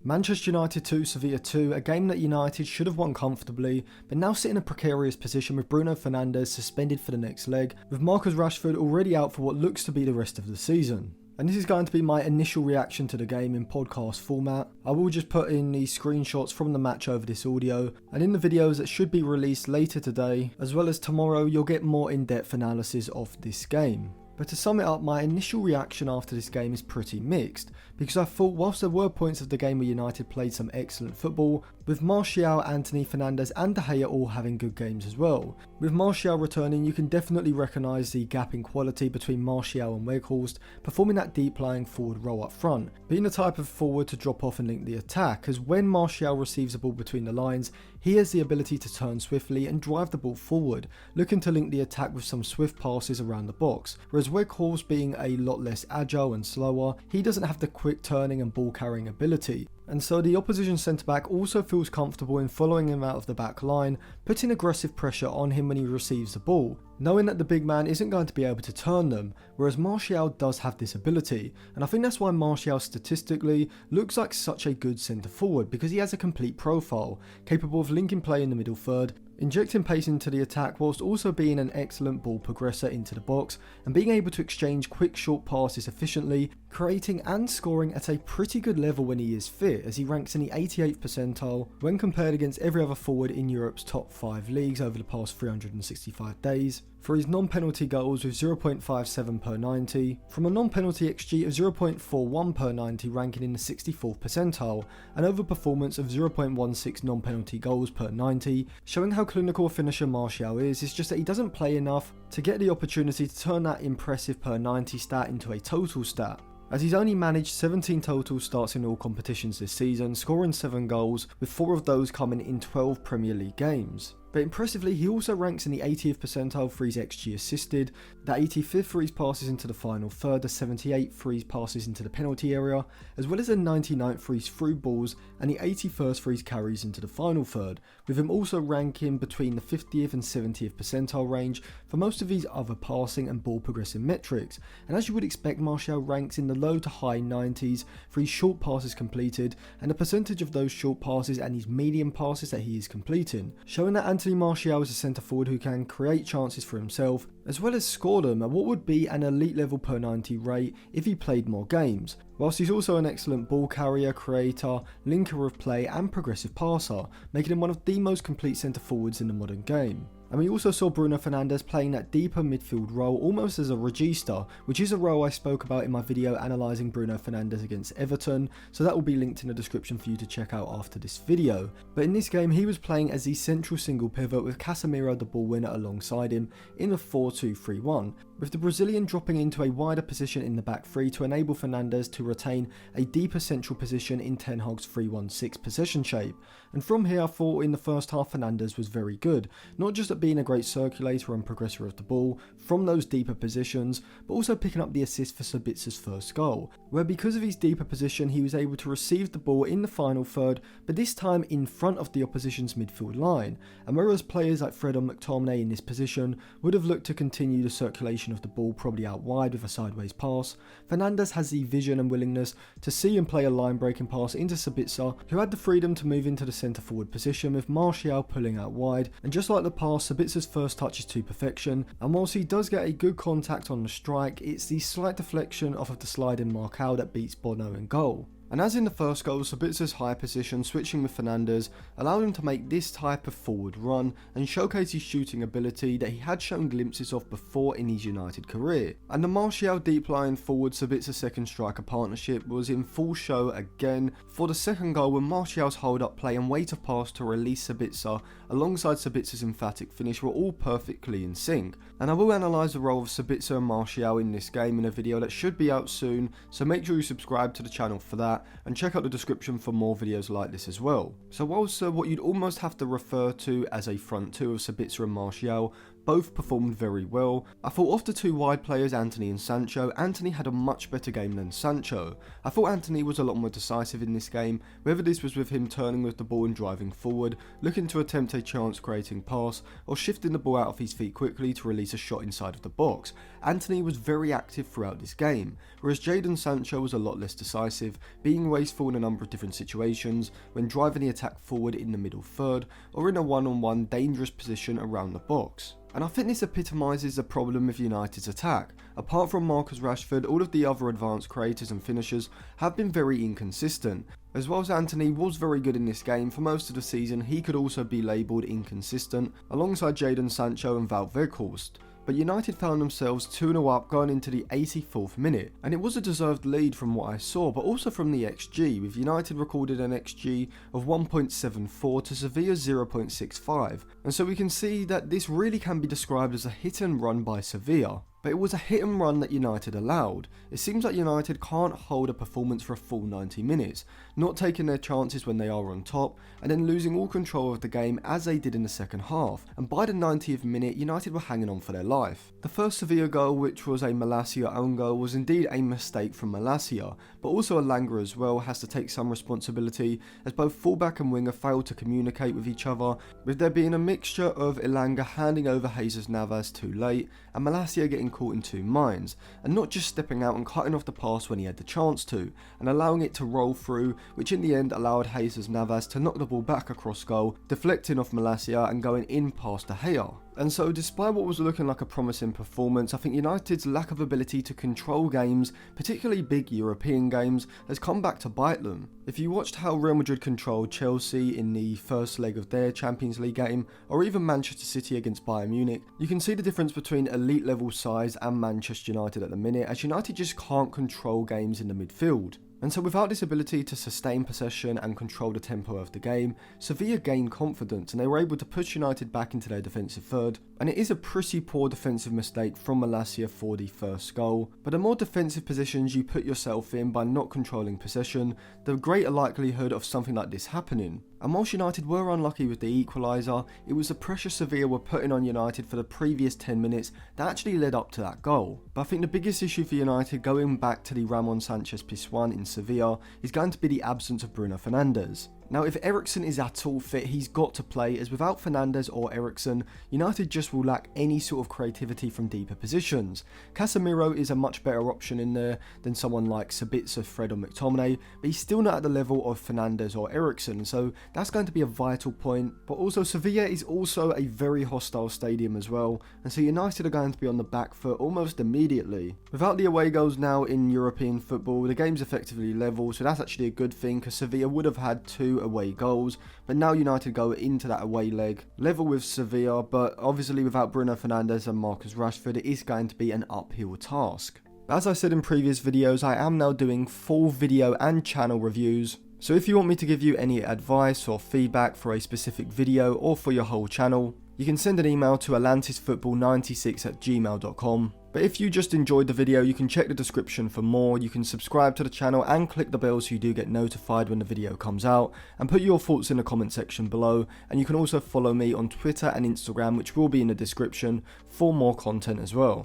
Manchester United 2, Sevilla 2, a game that United should have won comfortably, but now sit in a precarious position with Bruno Fernandes suspended for the next leg, with Marcus Rashford already out for what looks to be the rest of the season. And this is going to be my initial reaction to the game in podcast format. I will just put in the screenshots from the match over this audio, and in the videos that should be released later today, as well as tomorrow, you'll get more in-depth analysis of this game. But to sum it up, my initial reaction after this game is pretty mixed, because I thought whilst there were points of the game where United played some excellent football, with Martial, Anthony, Fernandes and De Gea all having good games as well. With Martial returning, you can definitely recognise the gap in quality between Martial and Weghorst, performing that deep lying forward role up front, being the type of forward to drop off and link the attack, as when Martial receives the ball between the lines, he has the ability to turn swiftly and drive the ball forward, looking to link the attack with some swift passes around the box, whereas Weghorst being a lot less agile and slower, he doesn't have the quick turning and ball carrying ability. And so the opposition centre-back also feels comfortable in following him out of the back line, putting aggressive pressure on him when he receives the ball, knowing that the big man isn't going to be able to turn them, whereas Martial does have this ability, and I think that's why Martial statistically looks like such a good centre-forward, because he has a complete profile, capable of linking play in the middle third, injecting pace into the attack whilst also being an excellent ball progressor into the box and being able to exchange quick short passes efficiently, creating and scoring at a pretty good level when he is fit, as he ranks in the 88th percentile when compared against every other forward in Europe's top 5 leagues over the past 365 days. For his non-penalty goals with 0.57 per 90, from a non-penalty XG of 0.41 per 90 ranking in the 64th percentile, an overperformance of 0.16 non-penalty goals per 90, showing how clinical a finisher Martial is. It's just that he doesn't play enough to get the opportunity to turn that impressive per 90 stat into a total stat, as he's only managed 17 total starts in all competitions this season, scoring 7 goals, with 4 of those coming in 12 Premier League games. But impressively, he also ranks in the 80th percentile for his XG assisted, the 85th for his passes into the final third, the 78th for his passes into the penalty area, as well as the 99th for his through balls and the 81st for his carries into the final third, with him also ranking between the 50th and 70th percentile range for most of his other passing and ball progressing metrics. And as you would expect, Martial ranks in the low to high 90s for his short passes completed and the percentage of those short passes and his medium passes that he is completing, showing that Anthony Martial is a centre forward who can create chances for himself, as well as score them at what would be an elite level per 90 rate if he played more games, whilst he's also an excellent ball carrier, creator, linker of play and progressive passer, making him one of the most complete centre forwards in the modern game. And we also saw Bruno Fernandes playing that deeper midfield role almost as a regista, which is a role I spoke about in my video analysing Bruno Fernandes against Everton, so that will be linked in the description for you to check out after this video. But in this game he was playing as the central single pivot with Casemiro the ball winner alongside him in a 4-2-3-1, with the Brazilian dropping into a wider position in the back three to enable Fernandes to retain a deeper central position in Ten Hag's 3-1-6 possession shape. And from here I thought in the first half Fernandes was very good, not just at being a great circulator and progressor of the ball from those deeper positions, but also picking up the assist for Sabitza's first goal, where because of his deeper position he was able to receive the ball in the final third, but this time in front of the opposition's midfield line, and whereas players like Fred or McTominay in this position would have looked to continue the circulation of the ball probably out wide with a sideways pass, Fernandes has the vision and willingness to see and play a line breaking pass into Sabitza, who had the freedom to move into the centre forward position with Martial pulling out wide, and just like the pass, Sabitza's first touch is to perfection, and whilst he does get a good contact on the strike, it's the slight deflection off of the sliding Marcao that beats Bono in goal. And as in the first goal, Sabitza's high position switching with Fernandes allowed him to make this type of forward run and showcase his shooting ability that he had shown glimpses of before in his United career. And the Martial deep lying forward Sabitza second striker partnership was in full show again for the second goal, when Martial's hold up play and weight of pass to release Sabitza alongside Sabitza's emphatic finish were all perfectly in sync. And I will analyse the role of Sabitza and Martial in this game in a video that should be out soon, so make sure you subscribe to the channel for that and check out the description for more videos like this as well. So whilst what you'd almost have to refer to as a front two of Sabitza and Martial both performed very well. I thought of the two wide players, Antony and Sancho, Antony had a much better game than Sancho. I thought Antony was a lot more decisive in this game, whether this was with him turning with the ball and driving forward, looking to attempt a chance creating pass, or shifting the ball out of his feet quickly to release a shot inside of the box. Antony was very active throughout this game, whereas Jadon Sancho was a lot less decisive, being wasteful in a number of different situations when driving the attack forward in the middle third or in a one-on-one dangerous position around the box. And I think this epitomises the problem with United's attack. Apart from Marcus Rashford, all of the other advanced creators and finishers have been very inconsistent. As well as Antony was very good in this game, for most of the season he could also be labelled inconsistent, alongside Jadon Sancho and Wout Weghorst. But United found themselves 2-0 up going into the 84th minute, and it was a deserved lead from what I saw, but also from the XG, with United recorded an XG of 1.74 to Sevilla's 0.65, and so we can see that this really can be described as a hit and run by Sevilla. But it was a hit and run that United allowed. It seems like United can't hold a performance for a full 90 minutes, not taking their chances when they are on top, and then losing all control of the game as they did in the second half, and by the 90th minute United were hanging on for their life. The first Sevilla goal, which was a Malacia own goal, was indeed a mistake from Malacia, but also Elanga as well has to take some responsibility, as both fullback and winger failed to communicate with each other, with there being a mixture of Elanga handing over Jesus Navas too late, and Malacia getting caught in two minds, and not just stepping out and cutting off the pass when he had the chance to, and allowing it to roll through, which in the end allowed Jesus Navas to knock the ball back across goal, deflecting off Malacia and going in past De Gea. And so despite what was looking like a promising performance, I think United's lack of ability to control games, particularly big European games, has come back to bite them. If you watched how Real Madrid controlled Chelsea in the first leg of their Champions League game, or even Manchester City against Bayern Munich, you can see the difference between elite level sides and Manchester United at the minute, as United just can't control games in the midfield. And so without this ability to sustain possession and control the tempo of the game, Sevilla gained confidence and they were able to push United back into their defensive third, and it is a pretty poor defensive mistake from Malacia for the first goal, but the more defensive positions you put yourself in by not controlling possession, the greater likelihood of something like this happening. And whilst United were unlucky with the equaliser, it was the pressure Sevilla were putting on United for the previous 10 minutes that actually led up to that goal. But I think the biggest issue for United going back to the Ramon Sanchez Pizjuan in Sevilla is going to be the absence of Bruno Fernandes. Now, if Eriksen is at all fit, he's got to play, as without Fernandes or Eriksen, United just will lack any sort of creativity from deeper positions. Casemiro is a much better option in there than someone like Sabitzer, Fred or McTominay, but he's still not at the level of Fernandes or Eriksen, so that's going to be a vital point. But also, Sevilla is also a very hostile stadium as well, and so United are going to be on the back foot almost immediately. Without the away goals now in European football, the game's effectively level, so that's actually a good thing, because Sevilla would have had 2 away goals, but now United go into that away leg level with Sevilla, but obviously without Bruno Fernandes and Marcus Rashford it is going to be an uphill task. As I said in previous videos, I am now doing full video and channel reviews, so if you want me to give you any advice or feedback for a specific video or for your whole channel, you can send an email to atlantisfootball96@gmail.com. But if you just enjoyed the video, you can check the description for more, you can subscribe to the channel and click the bell so you do get notified when the video comes out, and put your thoughts in the comment section below, and you can also follow me on Twitter and Instagram, which will be in the description, for more content as well.